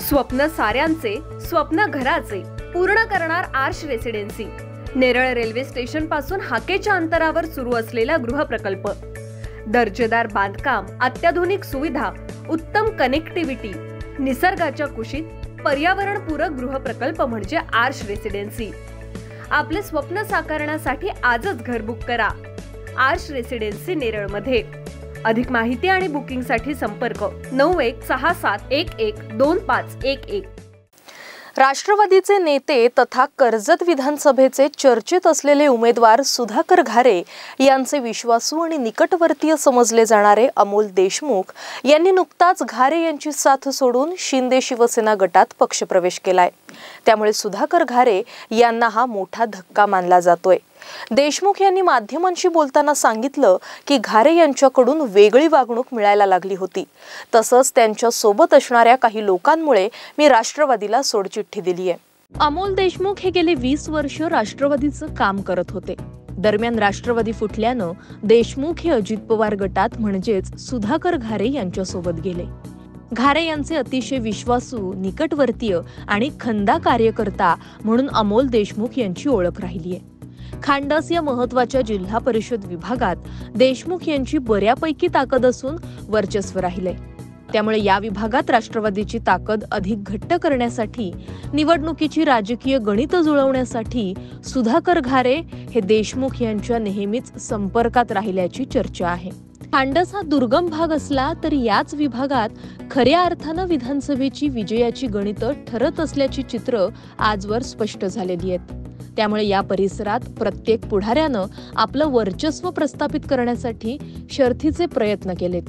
स्वप्न साऱ्यांचे, स्वप्न घराचे पूर्ण करणार Aarsh residency. Neral railway station पासून हाकेच्या अंतरावर सुरू असलेला गृहप्रकल्प, दर्जेदार बांधकाम, अत्याधुनिक सुविधा, उत्तम कनेक्टिव्हिटी, निसर्गाच्या कुशीत पर्यावरणपूरक गृहप्रकल्प म्हणजे आर्श रेसिडेन्सी। आपले स्वप्न साकारण्यासाठी आजच घर बुक करा आर्श रेसिडेन्सी नेरळ मध्ये। अधिक माहिती आणि बुकिंगसाठी संपर्क 9167112511। राष्ट्रवादीचे नेते तथा कर्जत विधानसभेचे चर्चेत असलेले उमेदवार सुधाकर घारे यांचे विश्वासू आणि निकटवर्तीय समजले जाणारे अमोल देशमुख यांनी नुकताच घारे यांची साथ सोडून शिंदे शिवसेना गटात पक्षप्रवेश केलाय। त्यामुळे सुधाकर घारे यांना हा मोठा धक्का मानला जातोय। देशमुख यांनी माध्यमांशी बोलताना सांगितलं की घारे यांच्याकडून वेगळी वागणूक मिळायला लागली होती, तसंच त्यांच्या सोबत असणाऱ्या काही लोकांमुळे मी राष्ट्रवादीला सोडचिठ्ठी दिली आहे। अमोल देशमुख हे गेले 20 वर्ष राष्ट्रवादीचं काम करत होते। दरम्यान राष्ट्रवादी फुटल्यानं देशमुख हे अजित पवार गटात म्हणजेच सुधाकर घारे यांच्या सोबत गेले। घारे यांचे अतिशय विश्वासू, निकटवर्तीय आणि खंदा कार्यकर्ता म्हणून अमोल देशमुख यांची ओळख राहिली आहे। खांडस या महत्त्वाच्या जिल्हा परिषद विभागात देशमुख यांची बऱ्यापैकी ताकद असून वर्चस्व राहिले। त्यामुळे या विभागात राष्ट्रवादीची ताकद अधिक घट्ट करण्यासाठी निवडणुकीची राजकीय गणित जुळवण्यासाठी सुधाकर घारे हे देशमुख यांच्या नेहमीच संपर्कात राहिल्याची चर्चा आहे। खांडस हा दुर्गम भाग असला तरी याच विभागात खऱ्या अर्थानं विधानसभेची विजयाची गणितं ठरत असल्याची चित्र आजवर स्पष्ट झालेली आहेत। त्यामुळे या परिसरात प्रत्येक पुढाऱ्यानं आपलं वर्चस्व प्रस्थापित करण्यासाठी शर्थीचे प्रयत्न केलेत।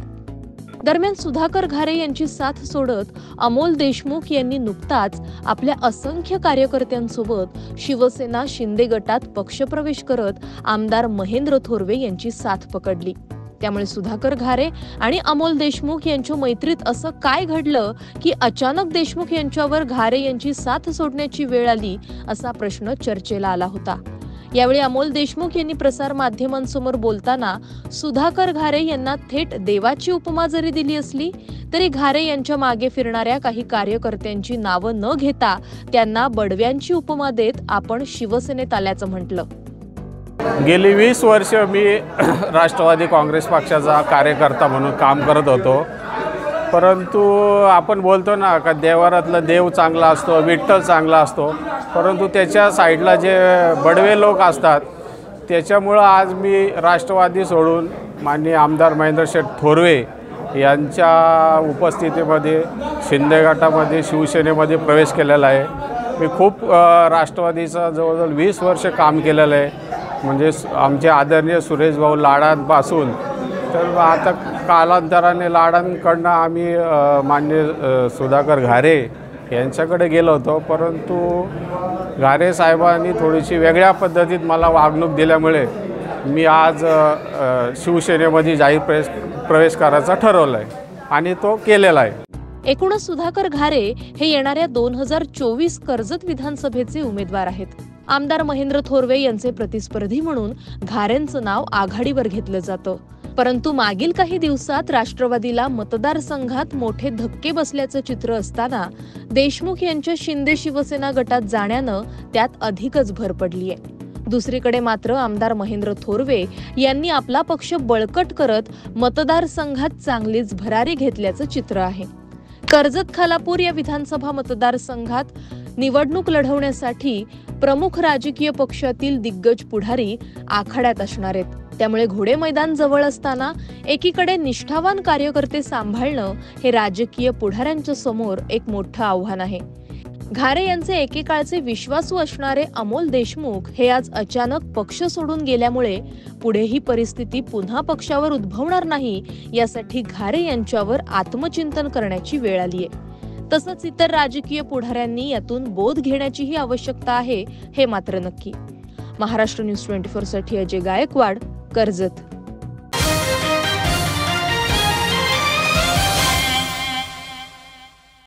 दरम्यान सुधाकर घारे यांची साथ सोडत अमोल देशमुख यांनी नुकताच आपल्या असंख्य कार्यकर्त्यांसोबत शिवसेना शिंदे गटात पक्षप्रवेश करत आमदार महेंद्र थोरवे यांची साथ पकडली। त्यामुळे सुधाकर घारे आणि अमोल देशमुख यांच्या मैत्रीत असं काय घडलं की अचानक देशमुख यांच्यावर घारे यांची साथ सोडण्याची वेळ आली, असा प्रश्न चर्चेला आला होता। यावेळी अमोल देशमुख यांनी प्रसार माध्यमांसमोर बोलताना सुधाकर घारे यांना थेट देवाची उपमा जरी दिली असली तरी घारे यांच्या मागे फिरणाऱ्या काही कार्यकर्त्यांची नावं न घेता त्यांना बडव्यांची उपमा देत आपण शिवसेनेत आल्याचं म्हटलं। गेली 20 वर्ष मी राष्ट्रवादी काँग्रेस पक्षाचा कार्यकर्ता म्हणून काम करत होतो, परंतु आपण बोलतो ना का देवारातला देव चांगला असतो, विठ्ठल चांगला असतो, परंतु त्याच्या साईडला जे बडवे लोक असतात त्याच्यामुळं आज मी राष्ट्रवादी सोडून माननीय आमदार महेंद्र शेठ थोरवे यांच्या उपस्थितीमध्ये शिंदे गटामध्ये शिवसेनेमध्ये प्रवेश केलेला आहे। मी खूप राष्ट्रवादीचा जवळजवळ 20 वर्ष काम केलेलं आहे। म्हणजे आमचे आदरणीय सुरेश भाऊ लाडांपासून तर आता कालांतराने लाडांकडनं आम्ही मान्य सुधाकर घारे यांच्याकडे गेलो होतो, परंतु घारे साहेबांनी थोडीशी वेगळ्या पद्धतीत मला वागणूक दिल्यामुळे मी आज शिवसेनेमध्ये जाहीर प्रवेश करायचा ठरवलं आहे आणि तो केलेला आहे। एकूणच सुधाकर घारे हे येणाऱ्या 2024 कर्जत विधानसभेचे उमेदवार आहेत। आमदार महेंद्र थोरवे यांचे प्रतिस्पर्धी म्हणून घारेंचं नाव आघाडीवर घेतलं जातं, परंतु मागील काही दिवसात राष्ट्रवादीला मतदारसंघात मोठे धक्के बसल्याचं चित्र असताना देशमुख यांच्या शिंदे शिवसेना गटात जाण्यानं त्यात अधिकच भर पडलीय। दुसरीकडे मात्र आमदार महेंद्र थोरवे यांनी आपला पक्ष बळकट करत मतदारसंघात चांगलीच भरारी घेतल्याचं चित्र आहे। कर्जत खालापूर या विधानसभा मतदारसंघात निवडणूक लढवण्यासाठी प्रमुख राजकीय पक्षातील दिग्गज पुढारी आखाड्यात असणार आहेत। त्यामुळे घोडे मैदान जवळ असताना एकीकडे निष्ठावान कार्यकर्ते सांभाळणं हे राजकीय पुढाऱ्यांच्या समोर एक मोठं आव्हान आहे। घारे यांचे एकेकाळचे विश्वासू असणारे अमोल देशमुख हे आज अचानक पक्ष सोडून गेल्यामुळे पुढे ही परिस्थिती पुन्हा पक्षावर उद्भवणार नाही यासाठी घारे यांच्यावर आत्मचिंतन करण्याची वेळ आली आहे। तसंच इतर राजकीय पुढाऱ्यांनी यातून बोध घेण्याचीही आवश्यकता आहे, हे मात्र नक्की। महाराष्ट्र न्यूज 24 साठी अजय गायकवाड, कर्जत।